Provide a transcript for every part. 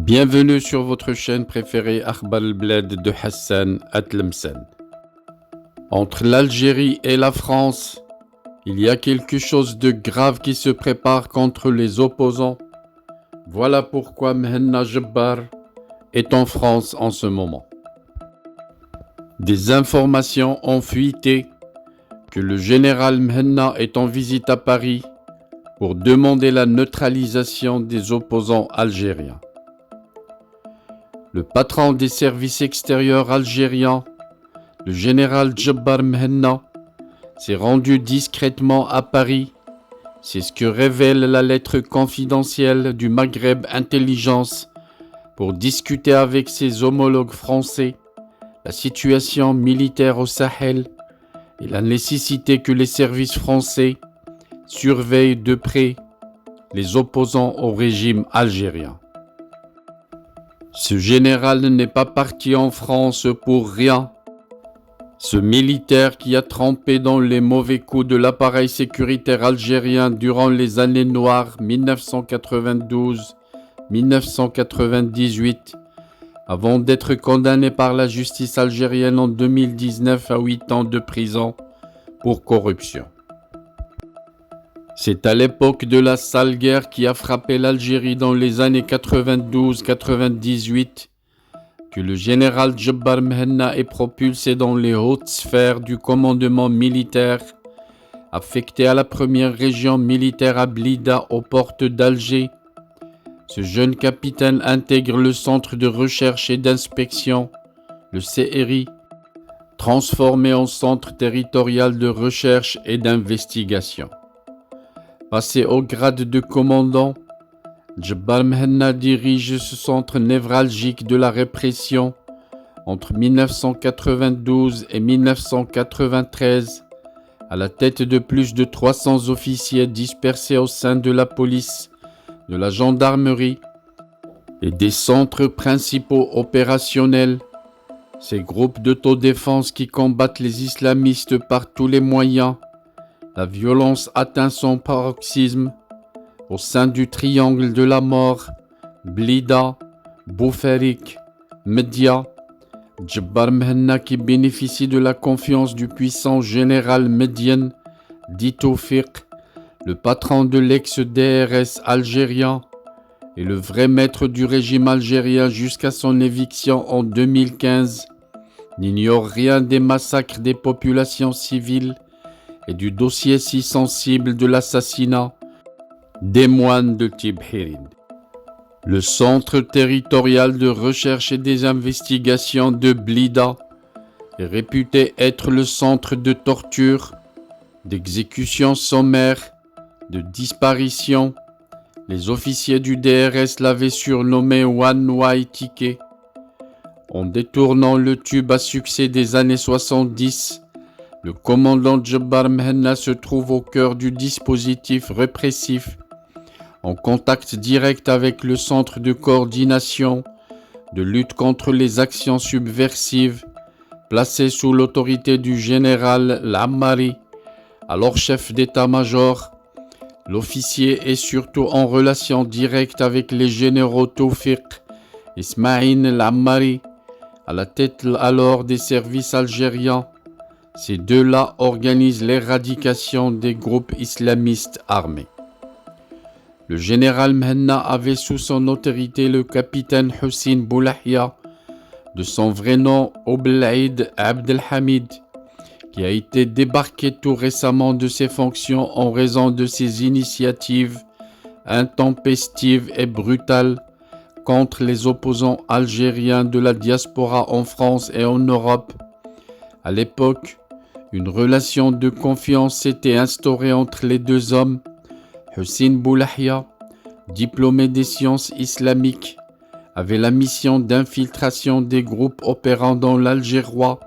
Bienvenue sur votre chaîne préférée Akhbar al-Bled de Hassan Atlemsen. Entre l'Algérie et la France, il y a quelque chose de grave qui se prépare contre les opposants. Voilà pourquoi Mhenna Jebbar est en France en ce moment. Des informations ont fuité que le général Mhenna est en visite à Paris pour demander la neutralisation des opposants algériens. Le patron des services extérieurs algériens, le général Jebbar Mhenna, s'est rendu discrètement à Paris. C'est ce que révèle la lettre confidentielle du Maghreb Intelligence pour discuter avec ses homologues français la situation militaire au Sahel et la nécessité que les services français surveillent de près les opposants au régime algérien. Ce général n'est pas parti en France pour rien. Ce militaire qui a trempé dans les mauvais coups de l'appareil sécuritaire algérien durant les années noires 1992-1998, avant d'être condamné par la justice algérienne en 2019 à 8 ans de prison pour corruption. C'est à l'époque de la sale guerre qui a frappé l'Algérie dans les années 92-98 que le général Jebbar Mhenna est propulsé dans les hautes sphères du commandement militaire, affecté à la première région militaire à Blida aux portes d'Alger. Ce jeune capitaine intègre le centre de recherche et d'inspection, le CRI, transformé en centre territorial de recherche et d'investigation. Passé au grade de commandant, Jebbar Mhenna dirige ce centre névralgique de la répression entre 1992 et 1993, à la tête de plus de 300 officiers dispersés au sein de la police, de la gendarmerie et des centres principaux opérationnels. Ces groupes d'autodéfense qui combattent les islamistes par tous les moyens. La violence atteint son paroxysme au sein du triangle de la mort, Blida, Boufarik, Média. Jebbar Mhenna, qui bénéficie de la confiance du puissant général médien, dit Tawfiq, le patron de l'ex-DRS algérien et le vrai maître du régime algérien jusqu'à son éviction en 2015, n'ignore rien des massacres des populations civiles et du dossier si sensible de l'assassinat des moines de Tibhirid. Le centre territorial de recherche et des investigations de Blida est réputé être le centre de torture, d'exécutions sommaires, de disparitions. Les officiers du DRS l'avaient surnommé One Way Ticket. En détournant le tube à succès des années 70, le commandant Jebbar Mhenna se trouve au cœur du dispositif répressif, en contact direct avec le centre de coordination de lutte contre les actions subversives, placé sous l'autorité du général Lammari, alors chef d'état-major. L'officier est surtout en relation directe avec les généraux Tawfiq et Ismaïl Lammari, à la tête alors des services algériens. Ces deux-là organisent l'éradication des groupes islamistes armés. Le général Mhenna avait sous son autorité le capitaine Hussein Boulahia, de son vrai nom Oblaïd Abdelhamid, qui a été débarqué tout récemment de ses fonctions en raison de ses initiatives intempestives et brutales contre les opposants algériens de la diaspora en France et en Europe. À l'époque, une relation de confiance s'était instaurée entre les deux hommes. Hussein Boulahia, diplômé des sciences islamiques, avait la mission d'infiltration des groupes opérant dans l'Algérois,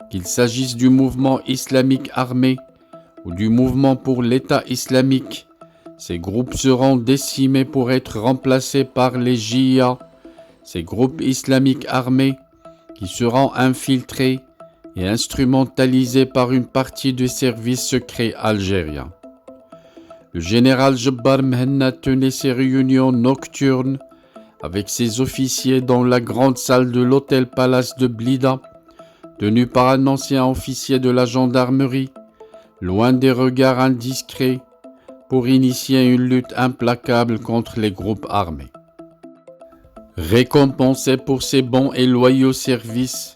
qu'il s'agisse du mouvement islamique armé ou du mouvement pour l'État islamique. Ces groupes seront décimés pour être remplacés par les JIA, ces groupes islamiques armés qui seront infiltrés et instrumentalisés par une partie des services secrets algériens. Le général Jebbar Mhenna tenait ses réunions nocturnes avec ses officiers dans la grande salle de l'hôtel Palace de Blida, tenu par un ancien officier de la gendarmerie, loin des regards indiscrets, pour initier une lutte implacable contre les groupes armés. Récompensé pour ses bons et loyaux services,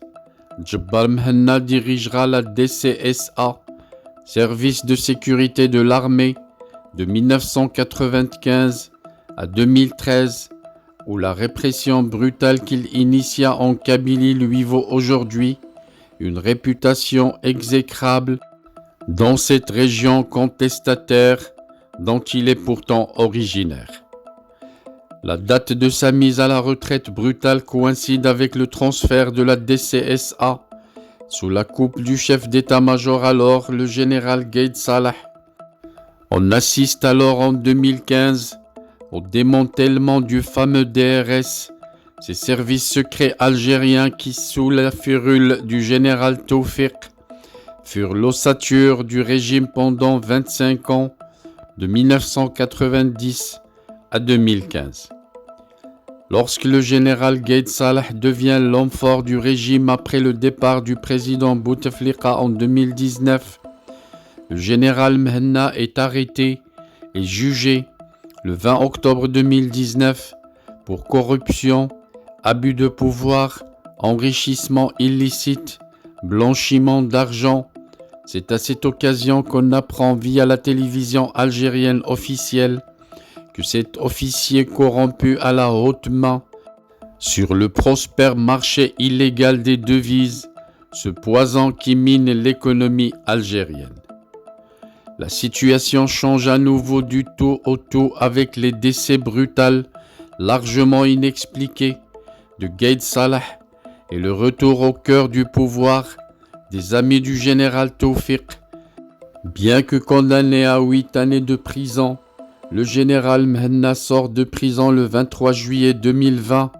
Djebbar Mhenna dirigera la DCSA, service de sécurité de l'armée, de 1995 à 2013, où la répression brutale qu'il initia en Kabylie lui vaut aujourd'hui une réputation exécrable dans cette région contestataire dont il est pourtant originaire. La date de sa mise à la retraite brutale coïncide avec le transfert de la DCSA sous la coupe du chef d'état-major alors, le général Gaïd Salah. On assiste alors en 2015 au démantèlement du fameux DRS, ces services secrets algériens qui, sous la férule du général Tawfiq, furent l'ossature du régime pendant 25 ans, de 1990 à 2015. Lorsque le général Gaïd Salah devient l'homme fort du régime après le départ du président Bouteflika en 2019, le général Mhenna est arrêté et jugé le 20 octobre 2019 pour corruption, abus de pouvoir, enrichissement illicite, blanchiment d'argent. C'est à cette occasion qu'on apprend via la télévision algérienne officielle que cet officier corrompu à la haute main sur le prospère marché illégal des devises, ce poison qui mine l'économie algérienne. La situation change à nouveau du tout au tout avec les décès brutaux, largement inexpliqués, de Gaïd Salah et le retour au cœur du pouvoir des amis du général Tawfiq. Bien que condamné à 8 années de prison, le général Mhenna sort de prison le 23 juillet 2020.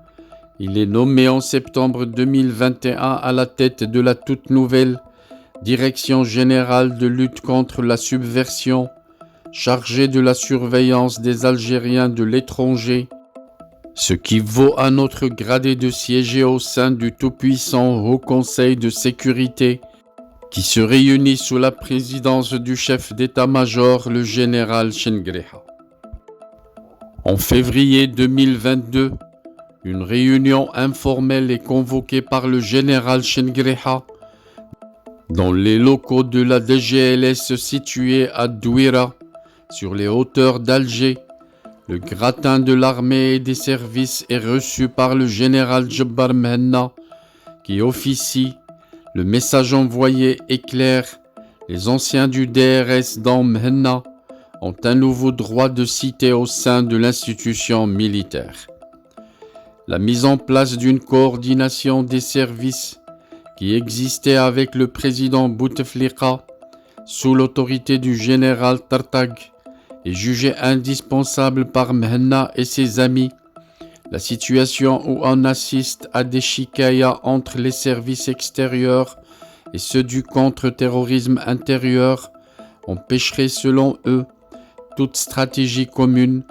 Il est nommé en septembre 2021 à la tête de la toute nouvelle Direction générale de lutte contre la subversion, chargée de la surveillance des Algériens de l'étranger, ce qui vaut à notre gradé de siéger au sein du tout-puissant Haut Conseil de sécurité, qui se réunit sous la présidence du chef d'état-major, le général Chengriha. En février 2022, une réunion informelle est convoquée par le général Chengriha dans les locaux de la DGLS situés à Douira, sur les hauteurs d'Alger. Le gratin de l'armée et des services est reçu par le général Djebbar Mhenna, qui officie. Le message envoyé est clair. Les anciens du DRS dans Mhenna ont un nouveau droit de cité au sein de l'institution militaire. La mise en place d'une coordination des services qui existait avec le président Bouteflika sous l'autorité du général Tartag est jugée indispensable par Mhenna et ses amis. La situation où on assiste à des chicayas entre les services extérieurs et ceux du contre-terrorisme intérieur empêcherait selon eux toute stratégie commune,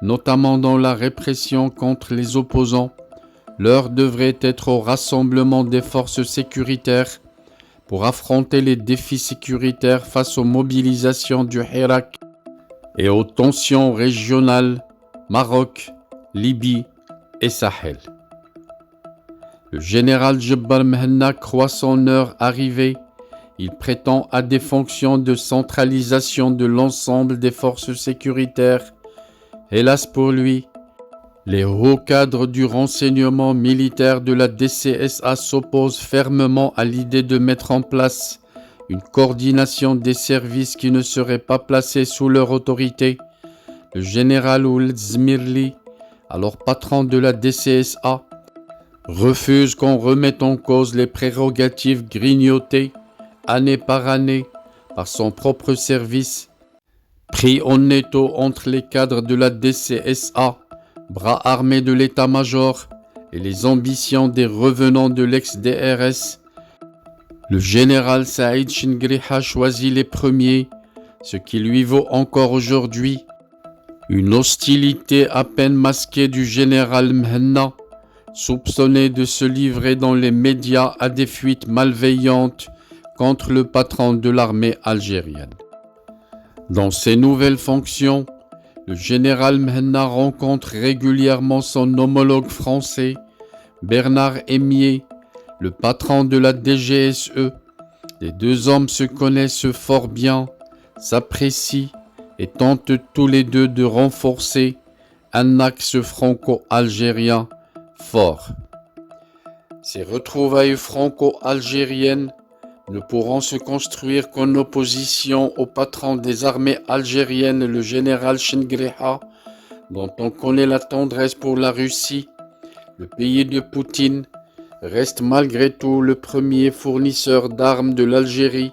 notamment dans la répression contre les opposants. L'heure devrait être au rassemblement des forces sécuritaires pour affronter les défis sécuritaires face aux mobilisations du Hirak et aux tensions régionales Maroc, Libye et Sahel. Le général Djebbar Mhenna croit son heure arrivée. Il prétend à des fonctions de centralisation de l'ensemble des forces sécuritaires. Hélas pour lui, les hauts cadres du renseignement militaire de la DCSA s'opposent fermement à l'idée de mettre en place une coordination des services qui ne serait pas placée sous leur autorité. Le général Ould Zmirli, alors patron de la DCSA, refuse qu'on remette en cause les prérogatives grignotées année par année par son propre service, pris en étau entre les cadres de la DCSA, bras armés de l'état-major, et les ambitions des revenants de l'ex-DRS. Le général Saïd Chengriha choisit les premiers, ce qui lui vaut encore aujourd'hui Une hostilité à peine masquée du général Mhenna, soupçonné de se livrer dans les médias à des fuites malveillantes contre le patron de l'armée algérienne. Dans ses nouvelles fonctions, le général Mhenna rencontre régulièrement son homologue français, Bernard Hémier, le patron de la DGSE. Les deux hommes se connaissent fort bien, s'apprécient et tentent tous les deux de renforcer un axe franco-algérien fort. Ces retrouvailles franco-algériennes ne pourront se construire qu'en opposition au patron des armées algériennes, le général Chingriha, dont on connaît la tendresse pour la Russie. Le pays de Poutine reste malgré tout le premier fournisseur d'armes de l'Algérie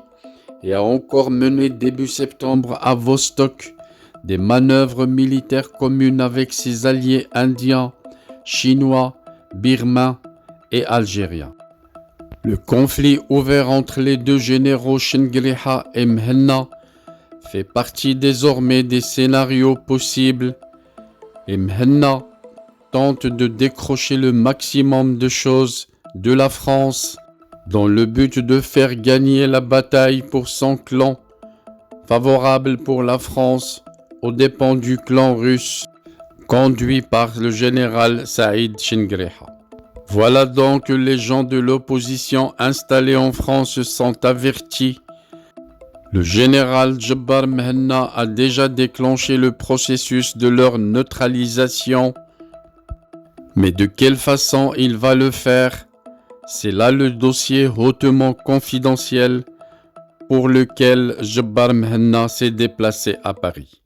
et a encore mené début septembre à Vostok des manœuvres militaires communes avec ses alliés indiens, chinois, birmans et algériens. Le conflit ouvert entre les deux généraux Chingriha et Mhenna fait partie désormais des scénarios possibles et Mhenna tente de décrocher le maximum de choses de la France dans le but de faire gagner la bataille pour son clan, favorable pour la France aux dépens du clan russe conduit par le général Saïd Chingriha. Voilà donc que les gens de l'opposition installés en France sont avertis. Le général Djabbar Mhenna a déjà déclenché le processus de leur neutralisation. Mais de quelle façon il va le faire? C'est là le dossier hautement confidentiel pour lequel Djabbar Mhenna s'est déplacé à Paris.